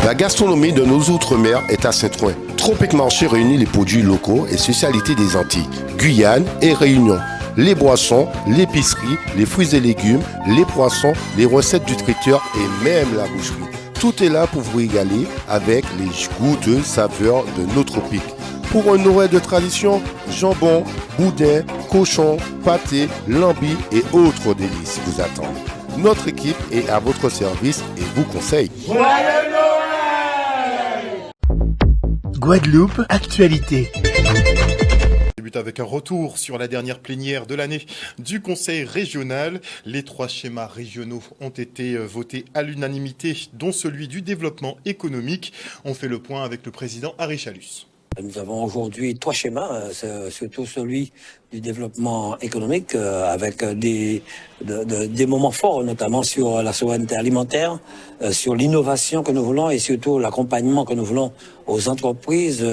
La gastronomie de nos outre-mer est à Saint-Ouen. Tropic Marché réunit les produits locaux et spécialités des Antilles, Guyane et Réunion. Les boissons, l'épicerie, les fruits et légumes, les poissons, les recettes du traiteur et même la boucherie. Tout est là pour vous régaler avec les goûteuses saveurs de nos tropiques. Pour un Noël de tradition, jambon, boudin, cochon, pâté, lambi et autres délices vous attendent. Notre équipe est à votre service et vous conseille. Joyeux Noël! Guadeloupe, actualité. Avec un retour sur la dernière plénière de l'année du Conseil régional. Les 3 schémas régionaux ont été votés à l'unanimité, dont celui du développement économique. On fait le point avec le président Harry Chalus. Nous avons aujourd'hui 3 schémas, surtout celui du développement économique, avec des moments forts, notamment sur la souveraineté alimentaire, sur l'innovation que nous voulons et surtout l'accompagnement que nous voulons aux entreprises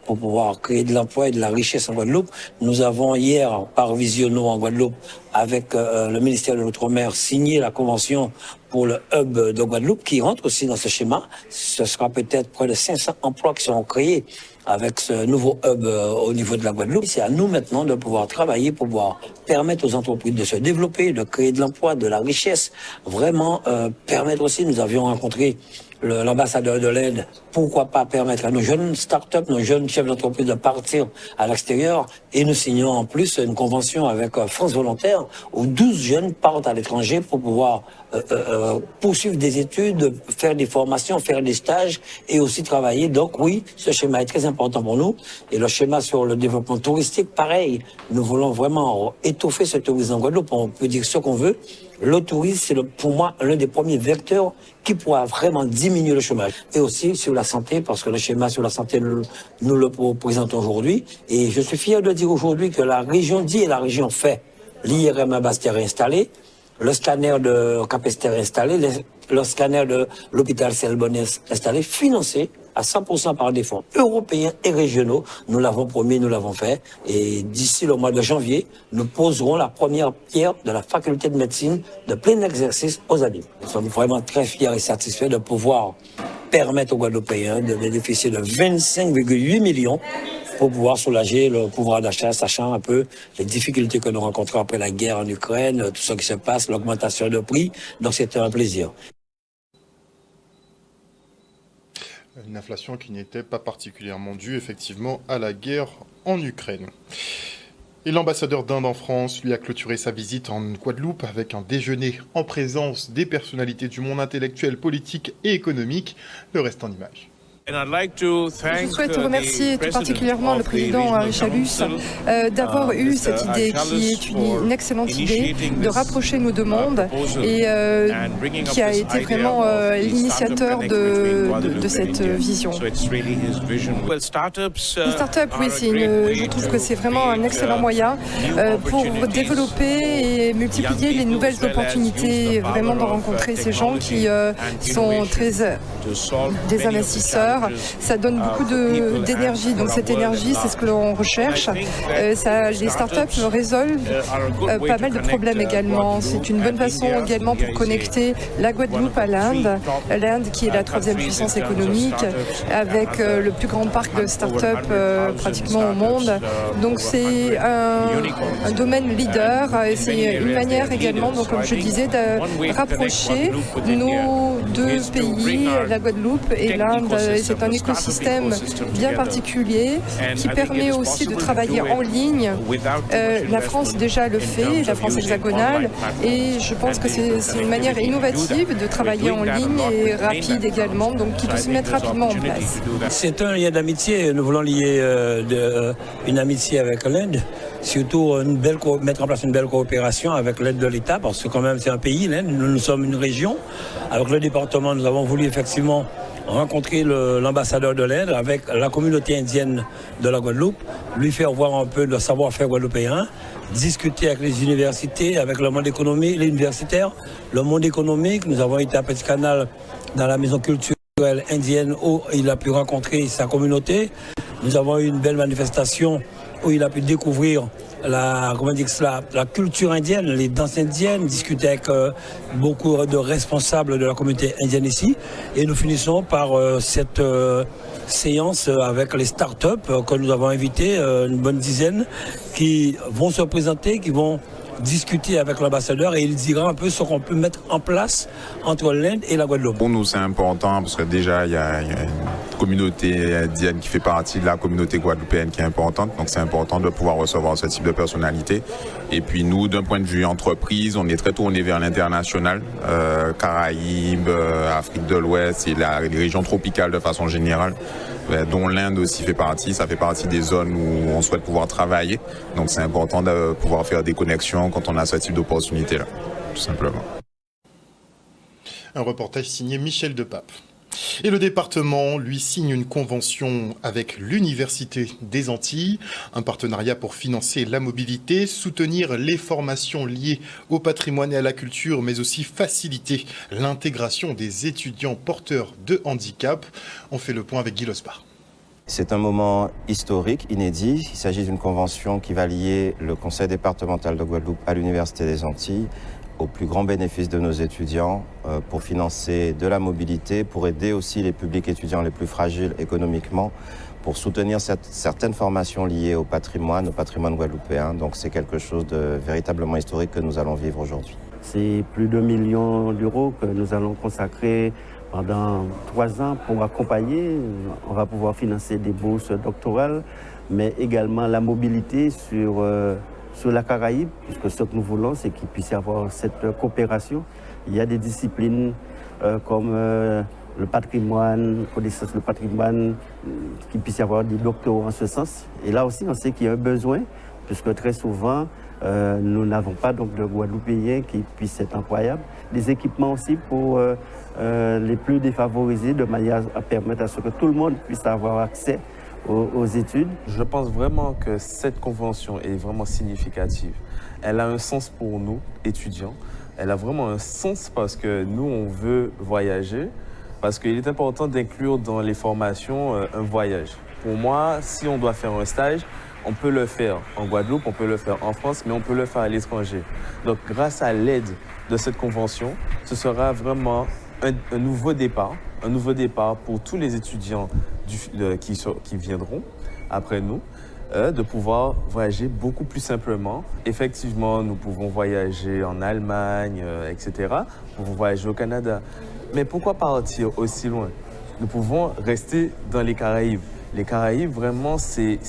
pour pouvoir créer de l'emploi et de la richesse en Guadeloupe. Nous avons hier, par Visionno en Guadeloupe, avec le ministère de l'Outre-mer, signé la convention pour le hub de Guadeloupe, qui rentre aussi dans ce schéma. Ce sera peut-être près de 500 emplois qui seront créés avec ce nouveau hub au niveau de la Guadeloupe. C'est à nous maintenant de pouvoir travailler pour pouvoir permettre aux entreprises de se développer, de créer de l'emploi, de la richesse, vraiment permettre aussi, nous avions rencontré l'ambassadeur de l'Inde, pourquoi pas permettre à nos jeunes start-up, nos jeunes chefs d'entreprise de partir à l'extérieur, et nous signons en plus une convention avec France Volontaire où 12 jeunes partent à l'étranger pour pouvoir poursuivre des études, faire des formations, faire des stages et aussi travailler. Donc oui, ce schéma est très important pour nous. Et le schéma sur le développement touristique, pareil, nous voulons vraiment étoffer ce tourisme en Guadeloupe. On peut dire ce qu'on veut. Le tourisme, c'est pour moi l'un des premiers vecteurs qui pourra vraiment diminuer le chômage. Et aussi sur la santé, parce que le schéma sur la santé, nous le présentons aujourd'hui. Et je suis fier de dire aujourd'hui que la région dit et la région fait. L'IRM à Basse-Terre est installé, le scanner de Capesterre est installé, le scanner de l'hôpital Selbonne est installé, financé à 100% par des fonds européens et régionaux. Nous l'avons promis, nous l'avons fait. Et d'ici le mois de janvier, nous poserons la première pierre de la faculté de médecine de plein exercice aux Abymes. Nous sommes vraiment très fiers et satisfaits de pouvoir permettre aux Guadeloupéens de bénéficier de 25,8 millions pour pouvoir soulager le pouvoir d'achat, sachant un peu les difficultés que nous rencontrons après la guerre en Ukraine, tout ce qui se passe, l'augmentation de prix. Donc c'était un plaisir. Une inflation qui n'était pas particulièrement due effectivement à la guerre en Ukraine. Et l'ambassadeur d'Inde en France lui a clôturé sa visite en Guadeloupe avec un déjeuner en présence des personnalités du monde intellectuel, politique et économique. Le reste en images. Je souhaite remercier tout particulièrement le président Harry Chalus d'avoir eu cette idée qui est une excellente idée de rapprocher nos deux mondes et qui a été vraiment l'initiateur de cette vision. Les startups, oui, je trouve que c'est vraiment un excellent moyen pour développer et multiplier les nouvelles opportunités, vraiment de rencontrer ces gens qui sont des investisseurs. Ça donne beaucoup d'énergie, donc cette énergie, c'est ce que l'on recherche. Les startups résolvent pas mal de problèmes également. C'est une bonne façon également pour connecter la Guadeloupe à l'Inde. L'Inde qui est la 3e puissance économique, avec le plus grand parc de startups pratiquement au monde. Donc c'est un domaine leader. C'est une manière également, donc, comme je disais, de rapprocher nos deux pays, la Guadeloupe et l'Inde. C'est un écosystème bien particulier qui permet aussi de travailler en ligne. La France déjà le fait, la France hexagonale, et je pense que c'est une manière innovative de travailler en ligne et rapide également, donc qui peut se mettre rapidement en place. C'est un lien d'amitié. Nous voulons lier une amitié avec l'Inde. Surtout mettre en place une belle coopération avec l'aide de l'État, parce que quand même c'est un pays, l'Inde, nous sommes une région. Avec le département, nous avons voulu effectivement rencontrer l'ambassadeur de l'Inde avec la communauté indienne de la Guadeloupe, lui faire voir un peu le savoir-faire guadeloupéen, discuter avec les universités, avec le monde économique, les universitaires, le monde économique. Nous avons été à Petit Canal dans la maison culturelle indienne où il a pu rencontrer sa communauté. Nous avons eu une belle manifestation où il a pu découvrir la culture indienne, les danses indiennes, discuter avec beaucoup de responsables de la communauté indienne ici. Et nous finissons par cette séance avec les startups que nous avons invitées, une bonne dizaine, qui vont se présenter, qui vont discuter avec l'ambassadeur et il dira un peu ce qu'on peut mettre en place entre l'Inde et la Guadeloupe. Pour nous, c'est important parce que déjà, il y a une communauté indienne qui fait partie de la communauté guadeloupéenne qui est importante. Donc, c'est important de pouvoir recevoir ce type de personnalité. Et puis, nous, d'un point de vue entreprise, on est très tourné vers l'international, Caraïbes, Afrique de l'Ouest et les régions tropicales de façon générale, dont l'Inde aussi fait partie. Ça fait partie des zones où on souhaite pouvoir travailler. Donc, c'est important de pouvoir faire des connexions quand on a ce type d'opportunité-là, tout simplement. Un reportage signé Michel Depape. Et le département, lui, signe une convention avec l'Université des Antilles, un partenariat pour financer la mobilité, soutenir les formations liées au patrimoine et à la culture, mais aussi faciliter l'intégration des étudiants porteurs de handicap. On fait le point avec Guy Lospar. C'est un moment historique, inédit. Il s'agit d'une convention qui va lier le Conseil départemental de Guadeloupe à l'Université des Antilles au plus grand bénéfice de nos étudiants pour financer de la mobilité, pour aider aussi les publics étudiants les plus fragiles économiquement, pour soutenir certaines formations liées au patrimoine guadeloupéen. Donc c'est quelque chose de véritablement historique que nous allons vivre aujourd'hui. C'est plus de 1 million d'euros que nous allons consacrer pendant 3 ans pour accompagner. On va pouvoir financer des bourses doctorales, mais également la mobilité sur la Caraïbe, puisque ce que nous voulons, c'est qu'il puisse y avoir cette coopération. Il y a des disciplines comme le patrimoine, connaissance du patrimoine, qu'il puisse y avoir des doctorats en ce sens. Et là aussi, on sait qu'il y a un besoin, puisque très souvent, nous n'avons pas donc de Guadeloupéens qui puissent être employables. Des équipements aussi pour les plus défavorisés, de manière à permettre à ce que tout le monde puisse avoir accès aux études. Je pense vraiment que cette convention est vraiment significative. Elle a un sens pour nous, étudiants. Elle a vraiment un sens parce que nous, on veut voyager, parce qu'il est important d'inclure dans les formations un voyage. Pour moi, si on doit faire un stage, on peut le faire en Guadeloupe, on peut le faire en France, mais on peut le faire à l'étranger. Donc, grâce à l'aide de cette convention, ce sera vraiment un nouveau départ pour tous les étudiants qui viendront après nous, de pouvoir voyager beaucoup plus simplement. Effectivement, nous pouvons voyager en Allemagne, etc. Nous pouvons voyager au Canada. Mais pourquoi partir aussi loin? Nous pouvons rester dans les Caraïbes. Les Caraïbes, vraiment, c'est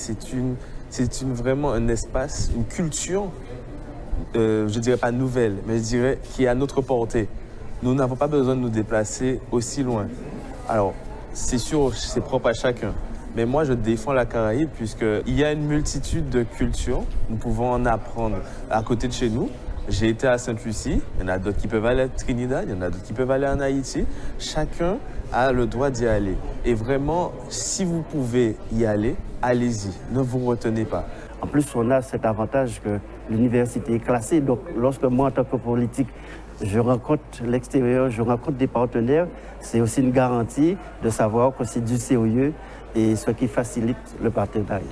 vraiment un espace, une culture, je dirais pas nouvelle, mais je dirais qui est à notre portée. Nous n'avons pas besoin de nous déplacer aussi loin. Alors, c'est sûr, c'est propre à chacun. Mais moi, je défends la Caraïbe puisqu'il y a une multitude de cultures. Nous pouvons en apprendre à côté de chez nous. J'ai été à Sainte-Lucie. Il y en a d'autres qui peuvent aller à Trinidad. Il y en a d'autres qui peuvent aller en Haïti. Chacun a le droit d'y aller. Et vraiment, si vous pouvez y aller, allez-y. Ne vous retenez pas. En plus, on a cet avantage que l'université est classée. Donc, lorsque moi, en tant que politique, je rencontre l'extérieur, je rencontre des partenaires, c'est aussi une garantie de savoir que c'est du sérieux et ce qui facilite le partenariat.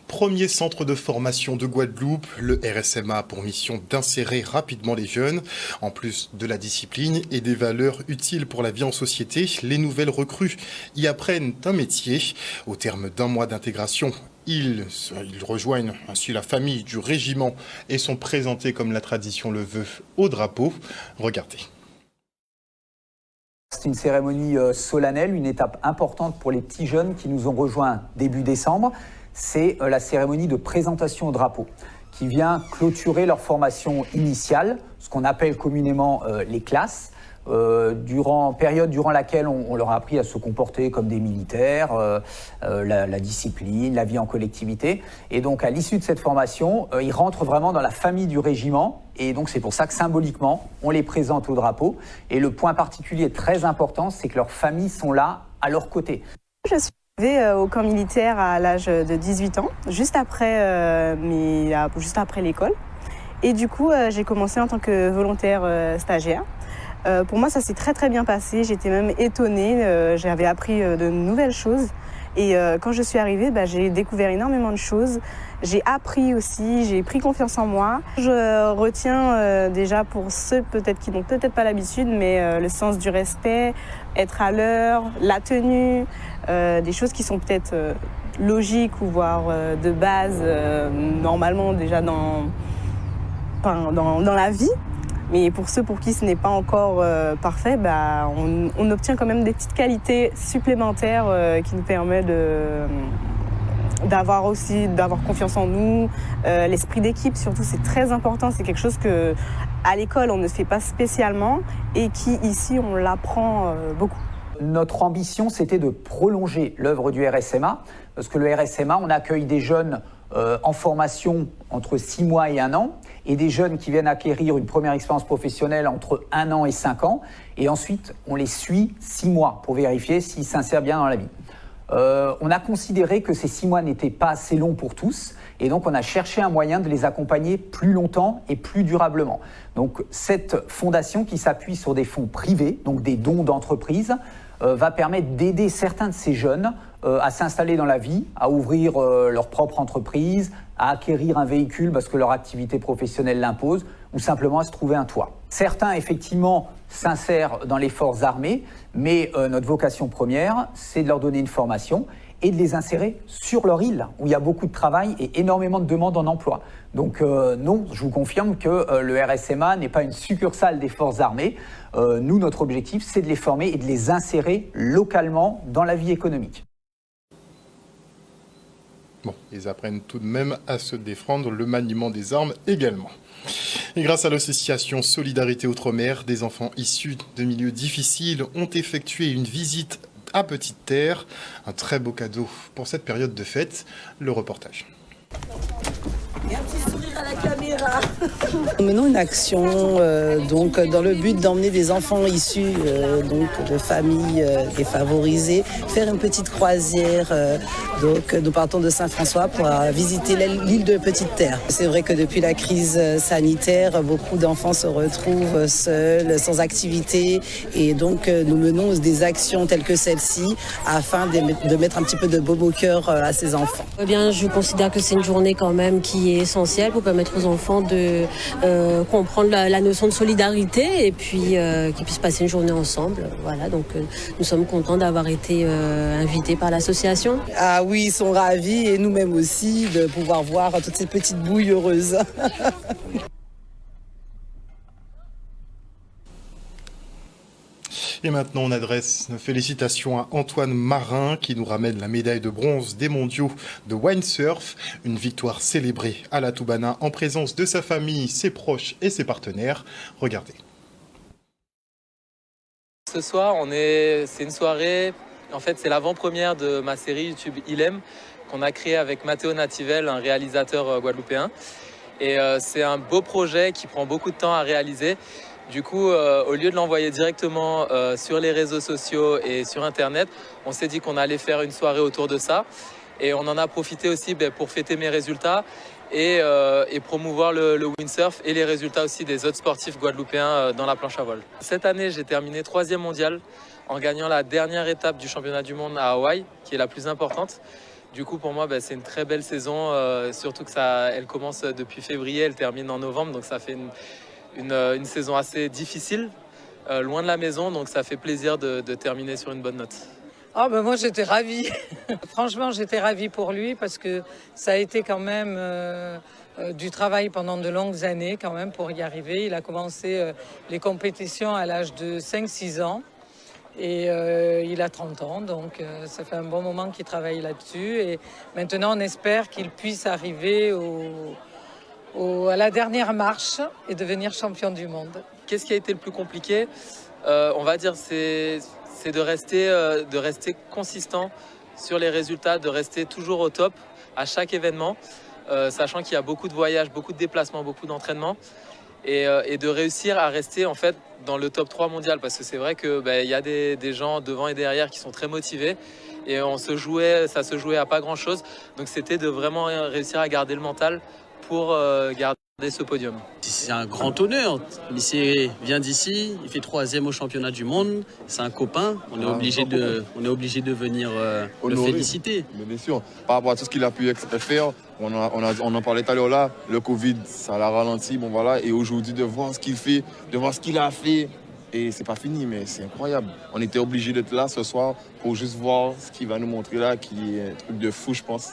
Premier centre de formation de Guadeloupe, le RSMA a pour mission d'insérer rapidement les jeunes. En plus de la discipline et des valeurs utiles pour la vie en société, les nouvelles recrues y apprennent un métier. Au terme d'1 mois d'intégration, ils rejoignent ainsi la famille du régiment et sont présentés comme la tradition le veut au drapeau. Regardez. C'est une cérémonie solennelle, une étape importante pour les petits jeunes qui nous ont rejoints début décembre. C'est la cérémonie de présentation au drapeau qui vient clôturer leur formation initiale, ce qu'on appelle communément les classes. Période durant laquelle on leur a appris à se comporter comme des militaires, la discipline, la vie en collectivité. Et donc, à l'issue de cette formation, ils rentrent vraiment dans la famille du régiment. Et donc, c'est pour ça que symboliquement, on les présente au drapeau. Et le point particulier très important, c'est que leurs familles sont là, à leur côté. Je suis arrivée au camp militaire à l'âge de 18 ans, juste après l'école. Et du coup, j'ai commencé en tant que volontaire stagiaire. Pour moi, ça s'est très très bien passé. J'étais même étonnée. J'avais appris de nouvelles choses. Et quand je suis arrivée, j'ai découvert énormément de choses. J'ai appris aussi, j'ai pris confiance en moi. Je retiens déjà pour ceux peut-être qui n'ont peut-être pas l'habitude, mais le sens du respect, être à l'heure, la tenue, des choses qui sont peut-être logiques ou voire de base, normalement déjà dans la vie. Mais pour ceux pour qui ce n'est pas encore parfait, on obtient quand même des petites qualités supplémentaires qui nous permettent d'avoir confiance en nous. L'esprit d'équipe, surtout, c'est très important. C'est quelque chose que à l'école, on ne fait pas spécialement et qui, ici, on l'apprend beaucoup. Notre ambition, c'était de prolonger l'œuvre du RSMA, parce que le RSMA, on accueille des jeunes en formation entre 6 mois et 1 an, et des jeunes qui viennent acquérir une première expérience professionnelle entre 1 an et 5 ans, et ensuite on les suit 6 mois pour vérifier s'ils s'insèrent bien dans la vie. On a considéré que ces 6 mois n'étaient pas assez longs pour tous, et donc on a cherché un moyen de les accompagner plus longtemps et plus durablement. Donc cette fondation qui s'appuie sur des fonds privés, donc des dons d'entreprises, va permettre d'aider certains de ces jeunes à s'installer dans la vie, à ouvrir leur propre entreprise, à acquérir un véhicule parce que leur activité professionnelle l'impose, ou simplement à se trouver un toit. Certains, effectivement, s'insèrent dans les forces armées, mais notre vocation première, c'est de leur donner une formation et de les insérer sur leur île, où il y a beaucoup de travail et énormément de demandes en emploi. Donc non, je vous confirme que le RSMA n'est pas une succursale des forces armées. Nous, notre objectif, c'est de les former et de les insérer localement dans la vie économique. Bon, ils apprennent tout de même à se défendre, le maniement des armes également. Et grâce à l'association Solidarité Outre-mer, des enfants issus de milieux difficiles ont effectué une visite à Petite Terre. Un très beau cadeau pour cette période de fête. Le reportage. Et un petit sourire à la caméra. Nous menons une action donc, dans le but d'emmener des enfants issus donc, de familles défavorisées, faire une petite croisière. Donc, nous partons de Saint-François pour visiter l'île de Petite Terre. C'est vrai que depuis la crise sanitaire, beaucoup d'enfants se retrouvent seuls, sans activité. Et donc, nous menons des actions telles que celle-ci afin de mettre un petit peu de baume au cœur à ces enfants. Eh bien, je considère que c'est une journée quand même qui est essentielle pour permettre aux enfants de comprendre la notion de solidarité et puis qu'ils puissent passer une journée ensemble. Voilà, donc nous sommes contents d'avoir été invités par l'association. Ah oui, ils sont ravis et nous-mêmes aussi de pouvoir voir toutes ces petites bouilles heureuses. Et maintenant, on adresse nos félicitations à Antoine Marin qui nous ramène la médaille de bronze des mondiaux de windsurf. Une victoire célébrée à la Toubana en présence de sa famille, ses proches et ses partenaires. Regardez. Ce soir, c'est une soirée, en fait c'est l'avant-première de ma série YouTube Ilem qu'on a créée avec Matteo Nativel, un réalisateur guadeloupéen. Et c'est un beau projet qui prend beaucoup de temps à réaliser. Du coup, au lieu de l'envoyer directement sur les réseaux sociaux et sur Internet, on s'est dit qu'on allait faire une soirée autour de ça. Et on en a profité aussi pour fêter mes résultats et promouvoir le windsurf et les résultats aussi des autres sportifs guadeloupéens dans la planche à voile. Cette année, j'ai terminé 3e mondial en gagnant la dernière étape du championnat du monde à Hawaï, qui est la plus importante. Du coup, pour moi, c'est une très belle saison, surtout que elle commence depuis février, elle termine en novembre, donc ça fait une saison assez difficile, loin de la maison, donc ça fait plaisir de terminer sur une bonne note. Oh moi j'étais ravie, franchement j'étais ravie pour lui parce que ça a été quand même du travail pendant de longues années quand même pour y arriver. Il a commencé les compétitions à l'âge de 5-6 ans et il a 30 ans, donc ça fait un bon moment qu'il travaille là-dessus et maintenant on espère qu'il puisse arriver à la dernière marche et devenir champion du monde. Qu'est-ce qui a été le plus compliqué? On va dire c'est de rester consistant sur les résultats, de rester toujours au top à chaque événement, sachant qu'il y a beaucoup de voyages, beaucoup de déplacements, beaucoup d'entraînements, et de réussir à rester en fait dans le top 3 mondial, parce que c'est vrai que y a des gens devant et derrière qui sont très motivés, et ça se jouait à pas grand chose, donc c'était de vraiment réussir à garder le mental pour garder ce podium. C'est un grand honneur. Missé vient d'ici, il fait 3e au championnat du monde. C'est un copain. On est obligé de venir le féliciter. Mais bien sûr, par rapport à tout ce qu'il a pu faire, on en parlait tout à l'heure là, le Covid, ça l'a ralenti. Bon voilà, et aujourd'hui de voir ce qu'il fait, de voir ce qu'il a fait. Et c'est pas fini, mais c'est incroyable. On était obligé d'être là ce soir pour juste voir ce qu'il va nous montrer là, qui est un truc de fou, je pense.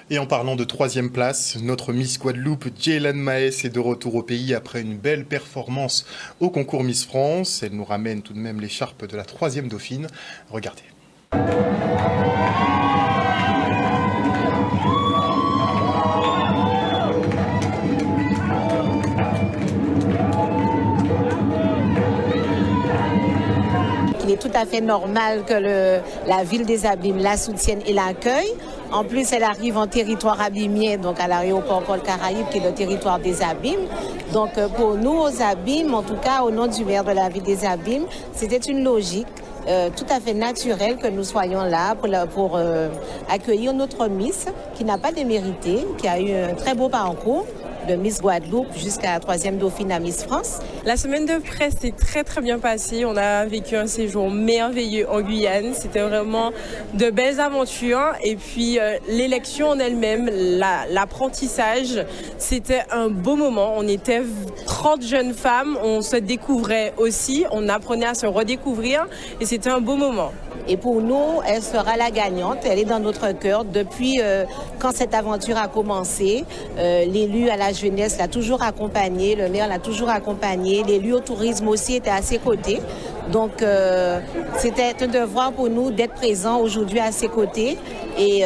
Et en parlant de 3e place, notre Miss Guadeloupe, Jaylan Maes, est de retour au pays après une belle performance au concours Miss France. Elle nous ramène tout de même l'écharpe de la 3e dauphine. Regardez. Il est tout à fait normal que la ville des Abîmes la soutienne et l'accueille. En plus, elle arrive en territoire abîmien, donc à l'aéroport Paul Caraïbe, qui est le territoire des Abîmes. Donc pour nous, aux Abîmes, en tout cas au nom du maire de la ville des Abîmes, c'était une logique tout à fait naturelle que nous soyons là pour accueillir notre Miss, qui n'a pas démérité, qui a eu un très beau parcours de Miss Guadeloupe jusqu'à la 3e dauphine à Miss France. La semaine de presse s'est très très bien passée. On a vécu un séjour merveilleux en Guyane. C'était vraiment de belles aventures. Et puis l'élection en elle-même, l'apprentissage, c'était un beau moment. On était 30 jeunes femmes, on se découvrait aussi, on apprenait à se redécouvrir et c'était un beau moment. Et pour nous, elle sera la gagnante. Elle est dans notre cœur. Depuis quand cette aventure a commencé, l'élu à la jeunesse l'a toujours accompagnée, le maire l'a toujours accompagnée, l'élu au tourisme aussi était à ses côtés. Donc c'était un devoir pour nous d'être présents aujourd'hui à ses côtés et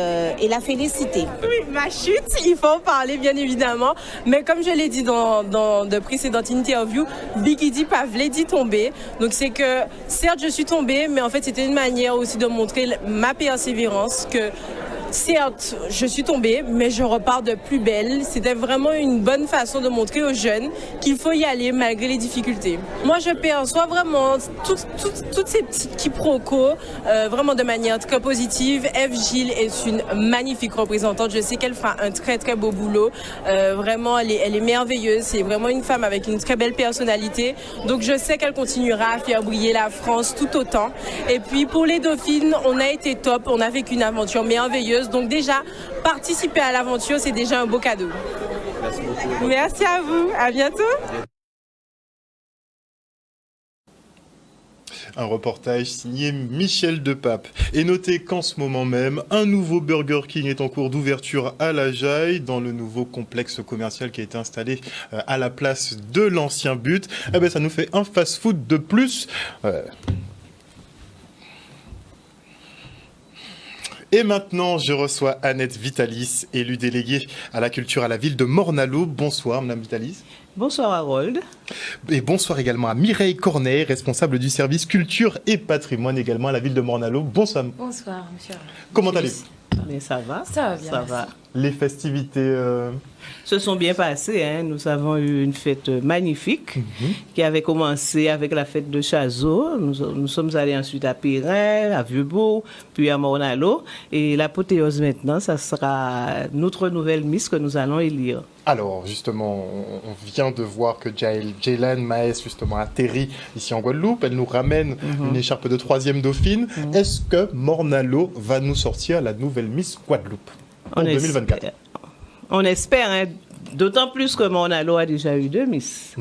la féliciter. Oui, ma chute, il faut en parler bien évidemment. Mais comme je l'ai dit dans de précédentes interviews, Bigidi Pavlé dit tomber. Donc c'est que certes je suis tombée, mais en fait c'était une manière aussi de montrer ma persévérance, que certes, je suis tombée, mais je repars de plus belle. C'était vraiment une bonne façon de montrer aux jeunes qu'il faut y aller malgré les difficultés. Moi, je perçois vraiment toutes ces petites quiproquos vraiment de manière très positive. Eve Gilles est une magnifique représentante. Je sais qu'elle fera un très très beau boulot. Vraiment, elle est merveilleuse. C'est vraiment une femme avec une très belle personnalité. Donc, je sais qu'elle continuera à faire briller la France tout autant. Et puis, pour les dauphines, on a été top. On a vécu une aventure merveilleuse. Donc déjà, participer à l'aventure, c'est déjà un beau cadeau. Merci beaucoup. Merci à vous. À bientôt. Un reportage signé Michel Depape. Et notez qu'en ce moment même, un nouveau Burger King est en cours d'ouverture à La Jaille, dans le nouveau complexe commercial qui a été installé à la place de l'ancien but. Eh ben, ça nous fait un fast-food de plus. Et maintenant, je reçois Annette Vitalis, élue déléguée à la culture à la ville de Morne-à-l'Eau. Bonsoir, Madame Vitalis. Bonsoir Harold. Et bonsoir également à Mireille Cornet, responsable du service culture et patrimoine également à la ville de Morne-à-l'Eau. Bonsoir. Bonsoir, monsieur. Comment allez-vous? Mais ça va. Ça va bien. Ça va. Les festivités se sont bien passées. Hein. Nous avons eu une fête magnifique qui avait commencé avec la fête de Chazot. Nous sommes allés ensuite à Périn, à Vieux-Beau, puis à Morne-à-l'Eau. Et l'apothéose maintenant, ça sera notre nouvelle Miss que nous allons élire. Alors, justement, on vient de voir que Jaylan Maes, justement, atterrit ici en Guadeloupe. Elle nous ramène une écharpe de 3e dauphine. Est-ce que Morne-à-l'Eau va nous sortir la nouvelle Miss Guadeloupe en 2024? On espère, hein, d'autant plus que Morne-à-l'Eau a déjà eu 2 Miss.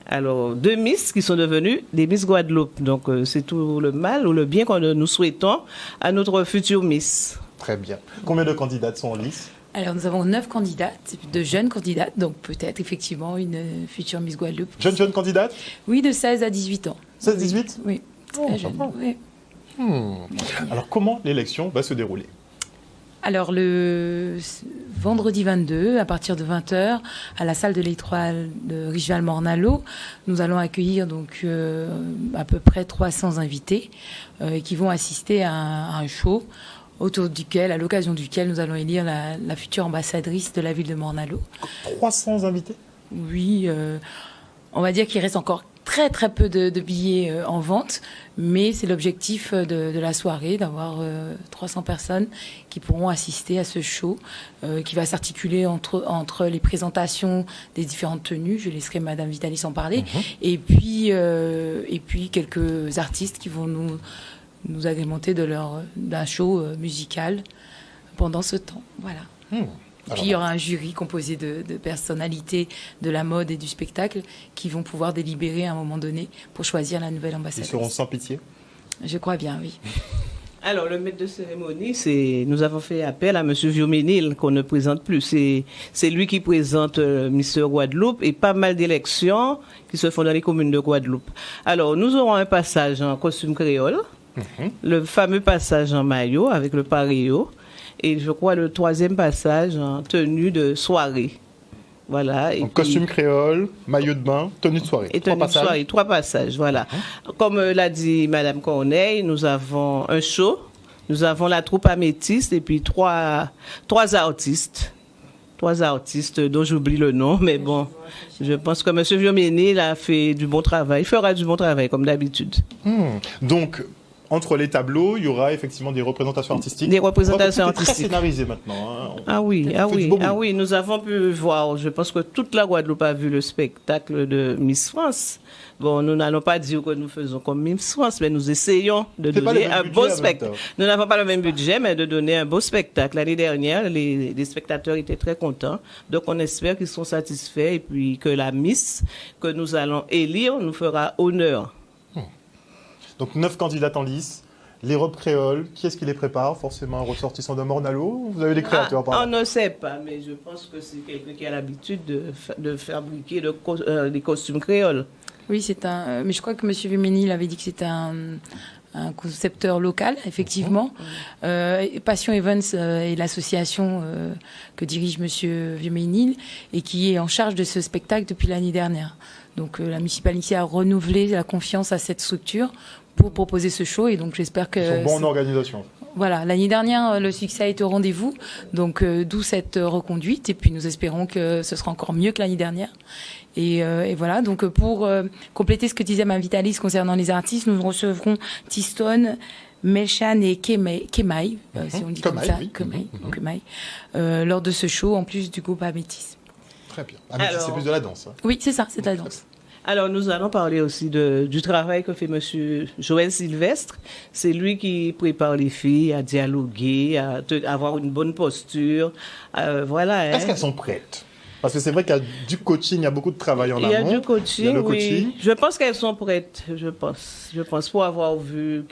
Alors, 2 Miss qui sont devenues des Miss Guadeloupe. Donc, c'est tout le mal ou le bien que nous souhaitons à notre future Miss. Très bien. Combien de candidates sont en lice? Alors, nous avons 9 candidates, de jeunes candidates, donc peut-être effectivement une future Miss Guadeloupe. Jeune candidate? Oui, de 16 à 18 ans. 16-18? Oui, très jeune. Oui. Alors, comment l'élection va se dérouler? Alors, le vendredi 22, à partir de 20h, à la salle de l'Étoile de Richeval-Morne-à-l'Eau, nous allons accueillir donc à peu près 300 invités qui vont assister à un show autour duquel, à l'occasion duquel nous allons élire la future ambassadrice de la ville de Morne-à-l'Eau. 300 invités? Oui, on va dire qu'il reste encore très très peu de billets en vente, mais c'est l'objectif de la soirée, d'avoir 300 personnes qui pourront assister à ce show qui va s'articuler entre les présentations des différentes tenues, je laisserai Madame Vitalis en parler, et puis quelques artistes qui vont nous agrémenter d'un show musical pendant ce temps. Voilà. Puis il y aura un jury composé de personnalités de la mode et du spectacle qui vont pouvoir délibérer à un moment donné pour choisir la nouvelle ambassadrice. Ils seront sans pitié? Je crois bien, oui. Alors, le maître de cérémonie, nous avons fait appel à M. Vieux-Ménil, qu'on ne présente plus. C'est lui qui présente Miss Guadeloupe et pas mal d'élections qui se font dans les communes de Guadeloupe. Alors, nous aurons un passage en costume créole, le fameux passage en maillot avec le paréo, et je crois le troisième passage en tenue de soirée. Voilà. Et costume créole, maillot de bain, tenue de soirée. Et tenue de soirée, 3 passages, voilà. Comme l'a dit Madame Corneille, nous avons un show, nous avons la troupe améthyste et puis trois artistes. 3 artistes dont j'oublie le nom, mais bon, je pense que M. Vieux-Ménil a fait du bon travail, il fera du bon travail comme d'habitude. Donc, entre les tableaux, il y aura effectivement des représentations artistiques. Des représentations artistiques. Très scénarisé maintenant. Ah oui, nous avons pu voir, je pense que toute la Guadeloupe a vu le spectacle de Miss France. Bon, nous n'allons pas dire que nous faisons comme Miss France, mais nous essayons de donner un beau spectacle. Nous n'avons pas le même budget, mais de donner un beau spectacle. L'année dernière, les spectateurs étaient très contents. Donc, on espère qu'ils sont satisfaits et puis que la Miss que nous allons élire nous fera honneur. Donc 9 candidates en lice, les robes créoles, qui est-ce qui les prépare? Forcément un ressortissant de Morne-à-l'Eau? Vous avez des créateurs par là? On ne sait pas, mais je pense que c'est quelqu'un qui a l'habitude de fabriquer des costumes créoles. Oui, mais je crois que M. Vieux-Ménil avait dit que c'était un concepteur local, effectivement. Passion Evans est l'association que dirige M. Vieux-Ménil et qui est en charge de ce spectacle depuis l'année dernière. Donc la municipalité a renouvelé la confiance à cette structure pour proposer ce show et donc j'espère que... Ils sont bons en organisation. Voilà, l'année dernière, le succès a été au rendez-vous, donc d'où cette reconduite et puis nous espérons que ce sera encore mieux que l'année dernière. Et voilà, donc pour compléter ce que disait Mme Vitalis concernant les artistes, nous recevrons Tiston, Melchan et Kemai, si on dit comme ça, Kemai, lors de ce show, en plus du groupe Améthyste. Très bien. Améthyste, c'est plus de la danse. Hein. Oui, c'est ça, c'est de la danse. Alors, nous allons parler aussi du travail que fait M. Joël Sylvestre. C'est lui qui prépare les filles à dialoguer, à avoir une bonne posture. Voilà. Est-ce qu'elles sont prêtes? Parce que c'est vrai qu'il y a du coaching, il y a beaucoup de travail en amont. Il y a du coaching, oui. Je pense qu'elles sont prêtes, je pense, pour avoir vu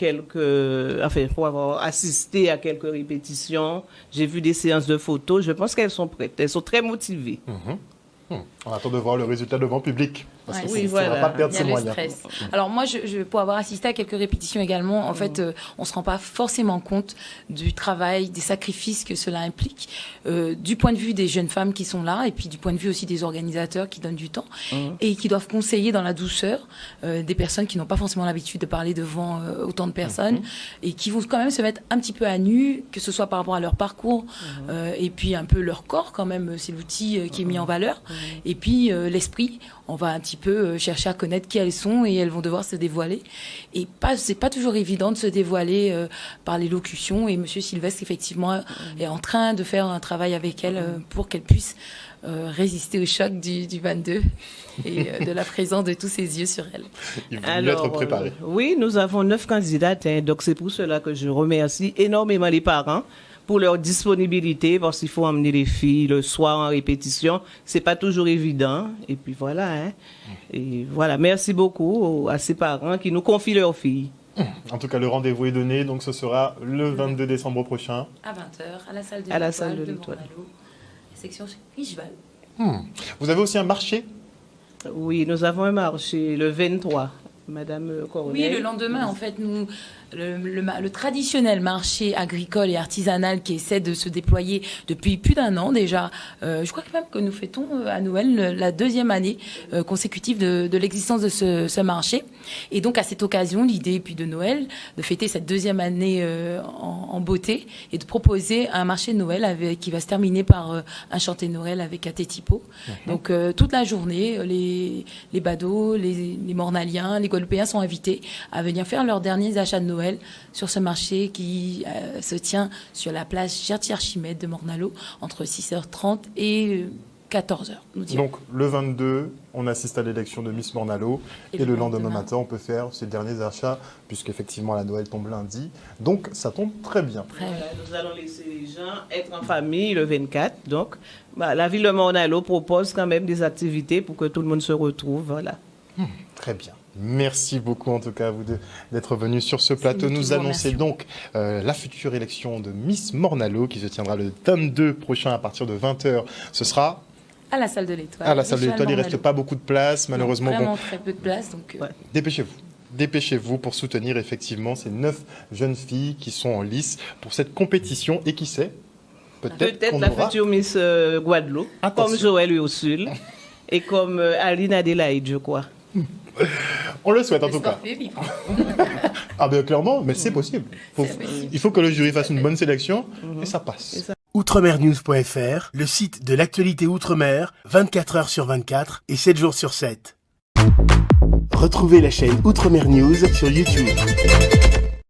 pour avoir assisté à quelques répétitions. J'ai vu des séances de photos, je pense qu'elles sont prêtes. Elles sont très motivées. On attend de voir le résultat devant public. Parce qu'on ne va pas perdre ses moyens. Stress. Alors moi, pour avoir assisté à quelques répétitions également, en fait, on ne se rend pas forcément compte du travail, des sacrifices que cela implique, du point de vue des jeunes femmes qui sont là, et puis du point de vue aussi des organisateurs qui donnent du temps, et qui doivent conseiller dans la douceur des personnes qui n'ont pas forcément l'habitude de parler devant autant de personnes, et qui vont quand même se mettre un petit peu à nu, que ce soit par rapport à leur parcours, et puis un peu leur corps quand même, c'est l'outil qui est mis en valeur, et puis l'esprit. On va un petit peu chercher à connaître qui elles sont et elles vont devoir se dévoiler. Et c'est pas toujours évident de se dévoiler par l'élocution. Et Monsieur Sylvestre, effectivement, est en train de faire un travail avec elles pour qu'elles puissent résister au choc du 22 et de la présence de tous ces yeux sur elles. Il va mieux être préparé. Oui, nous avons 9 candidates. Donc c'est pour cela que je remercie énormément les parents pour leur disponibilité, parce qu'il faut emmener les filles le soir en répétition. C'est pas toujours évident. Et puis voilà. Et voilà. Merci beaucoup à ces parents qui nous confient leurs filles. En tout cas, le rendez-vous est donné. Donc ce sera le 22 décembre prochain. À 20h, à la salle de l'Étoile. Section Richeval. Vous avez aussi un marché? Oui, nous avons un marché le 23 Madame Corneille. Oui, le lendemain, en fait, nous, le traditionnel marché agricole et artisanal qui essaie de se déployer depuis plus d'un an déjà. Je crois même que nous fêtons à Noël la 2e année consécutive de l'existence de ce marché. Et donc, à cette occasion, l'idée puis de Noël, de fêter cette 2e année en beauté et de proposer un marché de Noël qui va se terminer par un chanté de Noël avec Atetipo. Donc, toute la journée, les badauds, les Mornaliens, les Guadeloupéens sont invités à venir faire leurs derniers achats de Noël sur ce marché qui se tient sur la place Gertier-Archimède de Mornalo entre 6h30 et 14h. Donc le 22, on assiste à l'élection de Miss Mornalo et le lendemain matin, on peut faire ses derniers achats puisqu'effectivement la Noël tombe lundi. Donc ça tombe très bien. Nous allons laisser les gens être en famille le 24. Donc la ville de Mornalo propose quand même des activités pour que tout le monde se retrouve. Voilà. Très bien. Merci beaucoup en tout cas à vous d'être venus sur ce plateau. Nous annoncer donc la future élection de Miss Mornalo qui se tiendra le 22 prochain à partir de 20h. Ce sera à la salle de l'Étoile. À la salle de l'Étoile, il ne reste pas beaucoup de place malheureusement. Non, vraiment très peu de place. Donc, Dépêchez-vous. Dépêchez-vous pour soutenir effectivement ces 9 jeunes filles qui sont en lice pour cette compétition et qui sait, peut-être la future Miss Guadeloupe, comme Joël Ursule et comme Aline Adélaïde, je crois. On le souhaite en tout cas. Ah ben clairement, mais c'est possible. Il faut que le jury fasse une bonne sélection et ça passe. Outremernews.fr, le site de l'actualité Outre-mer, 24 heures sur 24 et 7 jours sur 7. Retrouvez la chaîne Outremer News sur YouTube.